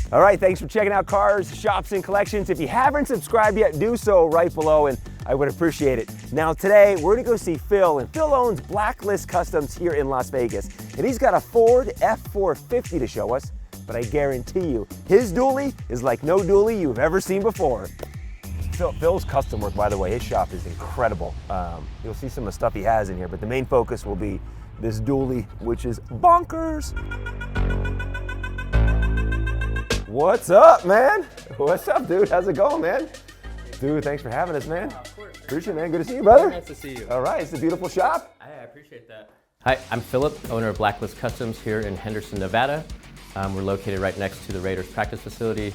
All right, thanks for checking out Cars, Shops, and Collections. If you haven't subscribed yet, do so right below, and I would appreciate it. Now today, we're gonna go see Phil, and Phil owns Blacklist Customs here in Las Vegas. And he's got a Ford F-450 to show us, but I guarantee you, his dually is like no dually you've ever seen before. Phil's custom work, by the way, his shop is incredible. You'll see some of the stuff he has in here, but the main focus will be this dually, which is bonkers. What's up, man? What's up, dude? How's it going, man? Dude, thanks for having us, man. Of course. Appreciate it, man. Good to see you, brother. Nice to see you. All right, it's a beautiful shop. I appreciate that. Hi, I'm Philip, owner of Blacklist Customs here in Henderson, Nevada. We're located right next to the Raiders practice facility.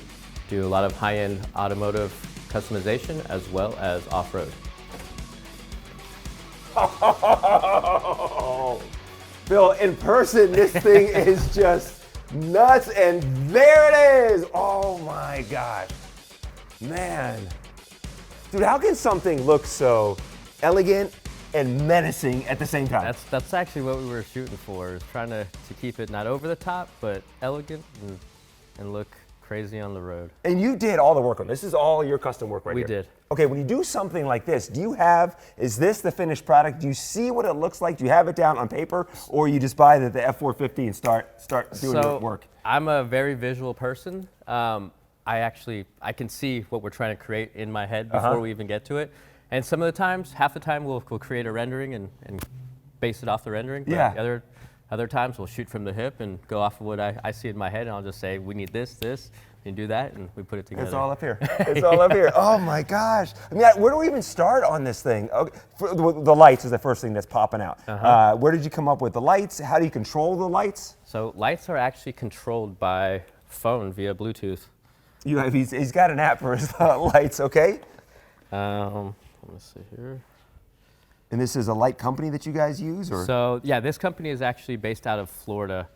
Do a lot of high-end automotive customization as well as off-road. Phil, in person, this thing is just nuts, and there it is. Oh my gosh, man. Dude, how can something look so elegant and menacing at the same time? That's actually what we were shooting for, is trying to keep it not over the top, but elegant and look crazy on the road. And you did all the work on this. This is all your custom work right here. We did. Okay, when you do something like this, is this the finished product? Do you see what it looks like? Do you have it down on paper, or you just buy the F-450 and start doing your work? I'm a very visual person. I can see what we're trying to create in my head before we even get to it. And some of the times, half the time we'll create a rendering and base it off the rendering. But yeah. Other times we'll shoot from the hip and go off of what I see in my head, and I'll just say, we need this, and do that, and we put it together. It's all up here. It's all up here. Oh my gosh. I mean, where do we even start on this thing? Okay, the lights is the first thing that's popping out. Where did you come up with the lights? How do you control the lights? So lights are actually controlled by phone via Bluetooth. He's got an app for his lights, okay? Let me see here. And this is a light company that you guys use, or? So yeah, this company is actually based out of Florida.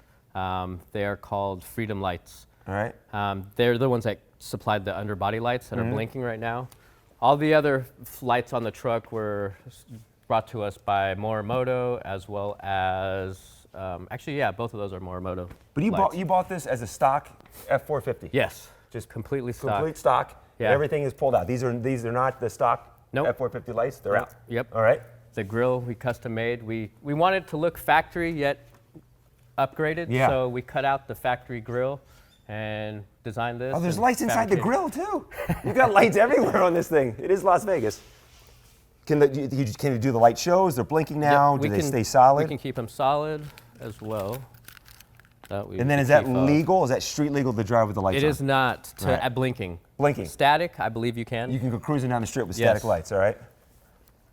They are called Freedom Lights. All right. They're the ones that supplied the underbody lights that are blinking right now. All the other lights on the truck were brought to us by Morimoto, as well as, actually, yeah, both of those are Morimoto. But you bought this as a stock F-450? Yes, just completely stock. Complete stock. Yeah. Everything is pulled out. These are not the stock F-450 lights. They're out. Yep. All right. The grill we custom made. We wanted it to look factory yet upgraded. Yeah. So we cut out the factory grill and designed this. Oh, there's lights inside the grill too. You've got lights everywhere on this thing. It is Las Vegas. Can you do the light shows? They're blinking now. Yep, do they stay solid? We can keep them solid as well. And then is that legal? Is that street legal to drive with the lights on? It is not blinking. Blinking. Static, I believe you can. You can go cruising down the strip with static lights, all right?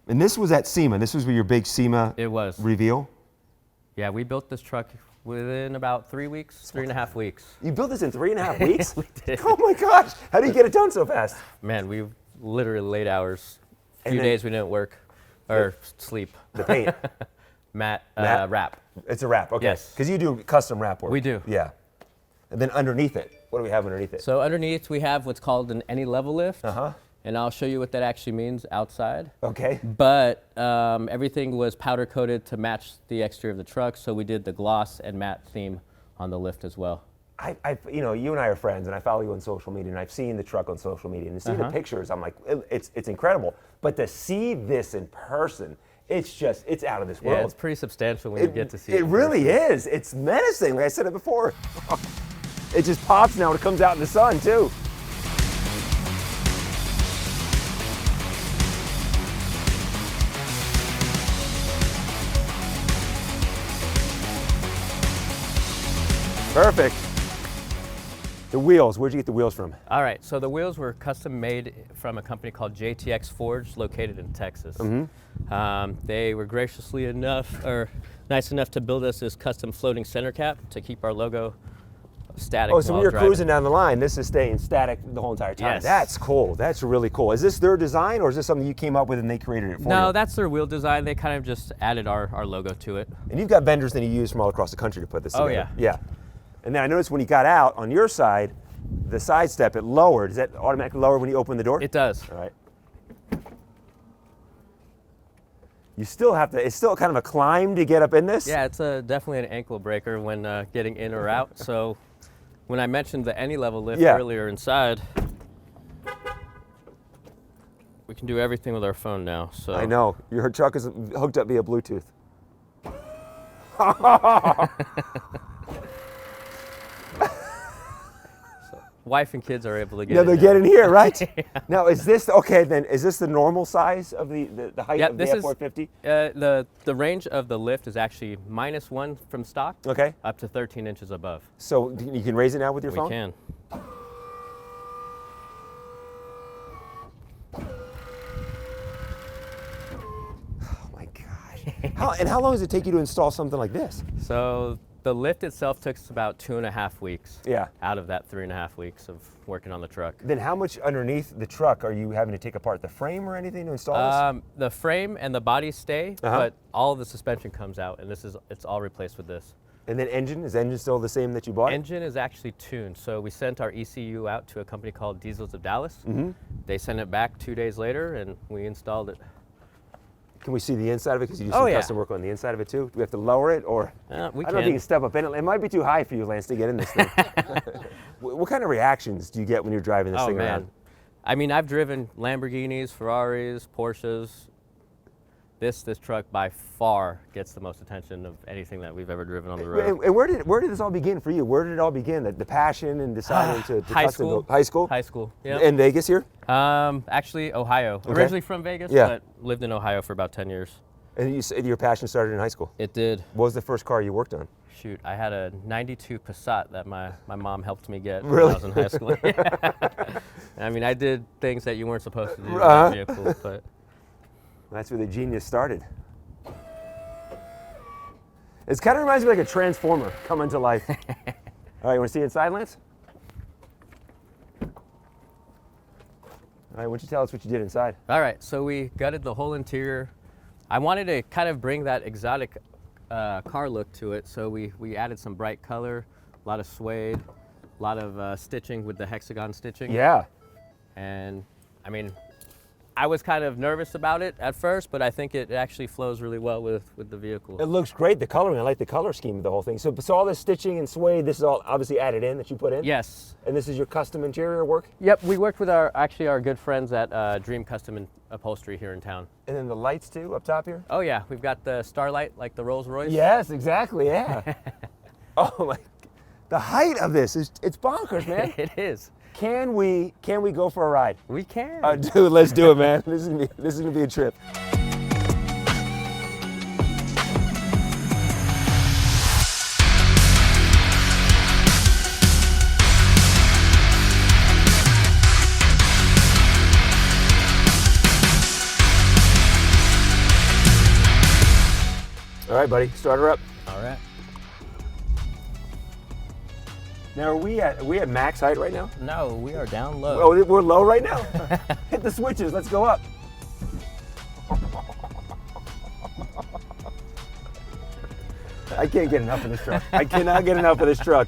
And this was at SEMA. This was your big SEMA reveal? Yeah, we built this truck within about 3 weeks, 3.5 weeks. You built this in 3.5 weeks? We did. Oh my gosh, how do you get it done so fast? Man, we literally late hours. A few days we didn't work or sleep. The paint? Matte wrap. It's a wrap, okay. Yes. Because you do custom wrap work. We do. Yeah. And then underneath it, what do we have underneath it? So underneath we have what's called an any level lift. And I'll show you what that actually means outside. Okay. But everything was powder coated to match the exterior of the truck, so we did the gloss and matte theme on the lift as well. You and I are friends, and I follow you on social media, and I've seen the truck on social media, and to see the pictures, I'm like, it's incredible. But to see this in person, it's out of this world. Yeah, it's pretty substantial when you get to see it. It really is. It's menacing, like I said it before. It just pops now when it comes out in the sun, too. Perfect. The wheels, where'd you get the wheels from? All right, so the wheels were custom made from a company called JTX Forged, located in Texas. They were graciously enough, or nice enough to build us this custom floating center cap to keep our logo static. Oh, so when you're cruising down the line, this is staying static the whole entire time. Yes. That's cool. That's really cool. Is this their design, or is this something you came up with and they created it for you? No, that's their wheel design. They kind of just added our logo to it. And you've got vendors that you use from all across the country to put this together. Oh, yeah. Yeah. And then I noticed when you got out, on your side, the side step, it lowered. Does that automatically lower when you open the door? It does. All right. You still have to, it's still kind of a climb to get up in this? Yeah, it's definitely an ankle breaker when getting in or out. So when I mentioned the any level lift Yeah. earlier inside, we can do everything with our phone now. So I know. Your truck is hooked up via Bluetooth. Wife and kids are able to get Yeah, in they now. get in here, right? Yeah. Now, is this, okay, then, is this the normal size of the height Yeah, of the this is F-450? the range of the lift is actually -1 from stock, Okay. up to 13 inches above. So you can raise it now with your We phone? can. Oh my gosh. How long does it take you to install something like this? So the lift itself took us about 2.5 weeks. Yeah. Out of that 3.5 weeks of working on the truck. Then how much underneath the truck are you having to take apart the frame or anything to install this? The frame and the body stay, Uh-huh. but all of the suspension comes out, and it's all replaced with this. And then engine, is the engine still the same that you bought? Engine is actually tuned. So we sent our ECU out to a company called Diesels of Dallas. Mm-hmm. They sent it back 2 days later, and we installed it. Can we see the inside of it? Because you do Oh, some yeah. custom work on the inside of it too. Do we have to lower it, or? We I don't know if can. you can step up in it. It might be too high for you, Lance, to get in this thing. What kind of reactions do you get when you're driving this Oh thing man, around? I mean, I've driven Lamborghinis, Ferraris, Porsches. This truck by far gets the most attention of anything that we've ever driven on the road. And where did this all begin for you? Where did it all begin? The passion and deciding to High custom school. build? High school? High school. Yeah. In Vegas here? Actually, Ohio. Okay. Originally from Vegas, Yeah. but lived in Ohio for about 10 years. And you said your passion started in high school. It did. What was the first car you worked on? Shoot, I had a '92 Passat that my mom helped me get Really? when I was in high school. I mean, I did things that you weren't supposed to do with Uh-huh. that vehicle, but That's where the genius started. It kind of reminds me like a transformer coming to life. All right, you want to see inside, Lance? All right, why don't you tell us what you did inside? all right. So we gutted the whole interior. I wanted to kind of bring that exotic car look to it, so we added some bright color, a lot of suede, a lot of stitching with the hexagon stitching. Yeah. And I mean, I was kind of nervous about it at first, but I think it actually flows really well with the vehicle. It looks great, the coloring. I like the color scheme of the whole thing. So all this stitching and suede, this is all obviously added in that you put in? Yes. And this is your custom interior work? Yep, we worked with our good friends at Dream Custom Upholstery here in town. And then the lights too, up top here? Oh yeah, we've got the Starlight, like the Rolls Royce. Yes, exactly, yeah. Oh my, the height of this, it's bonkers, man. It is. Can we go for a ride? We can. Dude, let's do it, man. This is gonna be a trip. All right, buddy, start her up. All right. Now, are we at max height right now? No, we are down low. Oh, we're low right now? Hit the switches, let's go up. I can't get enough of this truck. I cannot get enough of this truck.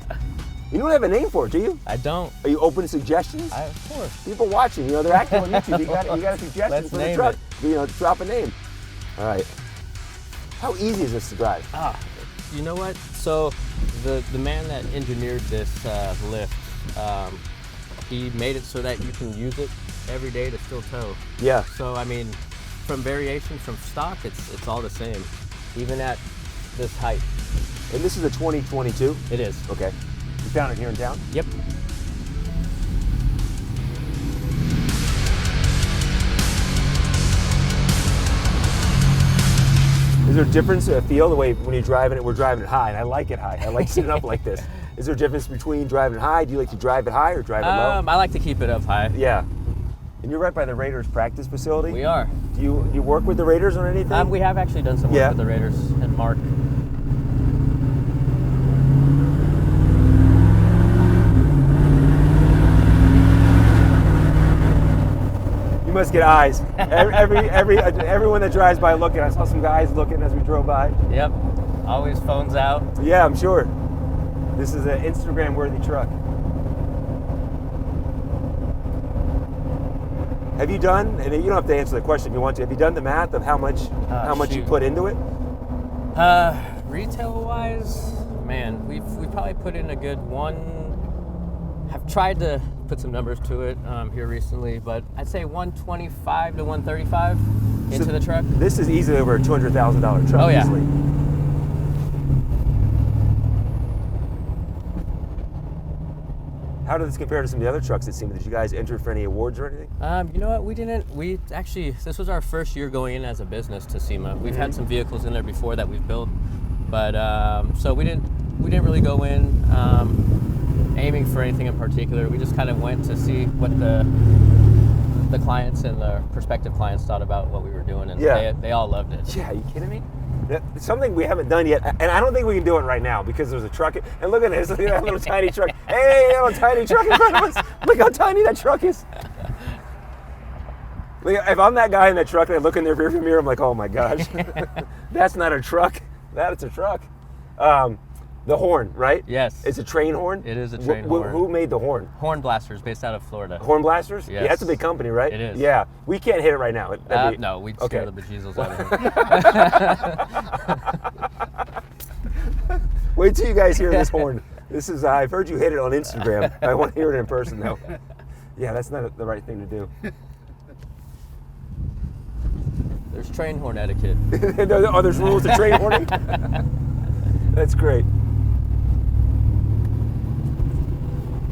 You don't have a name for it, do you? I don't. Are you open to suggestions? Of course. People watching, they're active on YouTube. You got a suggestion Let's for the name truck? it. Drop a name. All right. How easy is this to drive? You know what? So the man that engineered this lift, he made it so that you can use it every day to still tow. Yeah. So I mean, from variation from stock, it's all the same, even at this height. And this is a 2022? It is. Okay. You found it here in town? Yep. Is there a difference in feel the way when you're driving it? We're driving it high, and I like it high. I like sitting up like this. Is there a difference between driving it high? Do you like to drive it high or drive it low? I like to keep it up high. Yeah. And you're right by the Raiders practice facility? We are. Do you work with the Raiders on anything? We have actually done some work Yeah. with the Raiders and Mark. You must get eyes. Everyone that drives by looking. I saw some guys looking as we drove by. Yep. Always phones out. Yeah, I'm sure. This is an Instagram-worthy truck. Have you done, and you don't have to answer the question if you want to, have you done the math of how much you shoot. put into it? Retail-wise, man, we've probably put in a good have tried to put some numbers to it here recently, but I'd say 125 to 135 into the truck. This is easily over a $200,000 truck. Oh yeah. Easily. How did this compare to some of the other trucks at SEMA? Did you guys enter for any awards or anything? You know what? We didn't. We actually, this was our first year going in as a business to SEMA. We've had some vehicles in there before that we've built, but so we didn't really go in aiming for anything in particular. We just kind of went to see what the clients and the prospective clients thought about what we were doing, and they all loved it. Yeah, are you kidding me? It's something we haven't done yet, and I don't think we can do it right now because there's a truck. And look at this, look at that little tiny truck. Hey, little tiny truck in front of us. Look how tiny that truck is. Look, if I'm that guy in that truck and I look in their rearview mirror, I'm like, oh my gosh, that's not a truck. That's a truck. The horn, right? Yes. It's a train horn? It is a train horn. Who made the horn? HornBlasters, based out of Florida. HornBlasters? Yes. Yeah, that's a big company, right? It is. Yeah. We can't hit it right now. No, we'd scare the bejesus out of him. Wait till you guys hear this horn. This is, I've heard you hit it on Instagram. I want to hear it in person, though. Yeah, that's not the right thing to do. There's train horn etiquette. Oh, there's rules to train horning? That's great.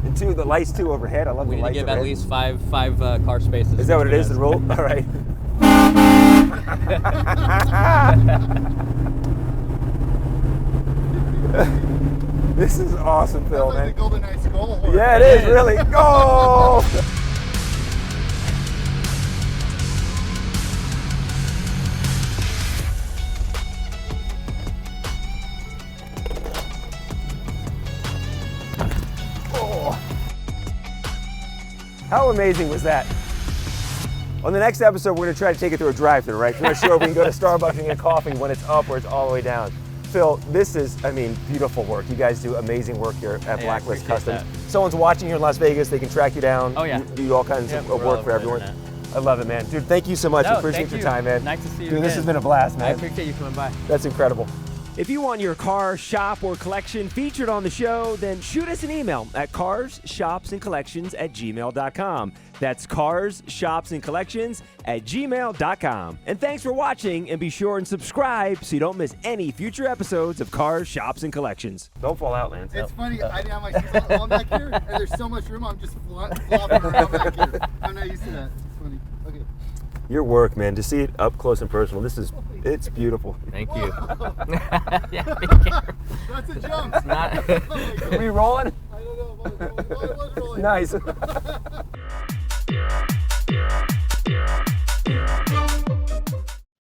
And two, the lights too overhead. I love the lights. We need to give overhead. at least five car spaces. Is that what it is, the rule? All right. This is awesome, Phil, That's man. like the Golden Knights goal horn. Yeah, it is, really. Go! How amazing was that? On the next episode, we're going to try to take it through a drive-thru, right? We're going to show if we can go to Starbucks and get coffee when it's up or it's all the way down. Phil, this is, I mean, beautiful work. You guys do amazing work here at Blacklist Customs. Someone's watching here in Las Vegas, they can track you down. Oh, yeah. You do all kinds of work for everyone. I love it, man. Dude, thank you so much. I appreciate your time, man. Nice to see you Dude, again. this has been a blast, man. I appreciate you coming by. That's incredible. If you want your car, shop, or collection featured on the show, then shoot us an email at carsshopsandcollections@gmail.com. That's carsshopsandcollections@gmail.com. And thanks for watching, and be sure and subscribe so you don't miss any future episodes of Cars, Shops, and Collections. Don't fall out, Lance. It's funny, I have my seats all back here, and there's so much room, I'm just flopping around back here. I'm not used to that. It's funny. Okay. Your work, man, to see it up close and personal, it's beautiful. Thank you. Yeah, That's a jump. it's not. Are we rolling? I don't know. I was rolling. Nice.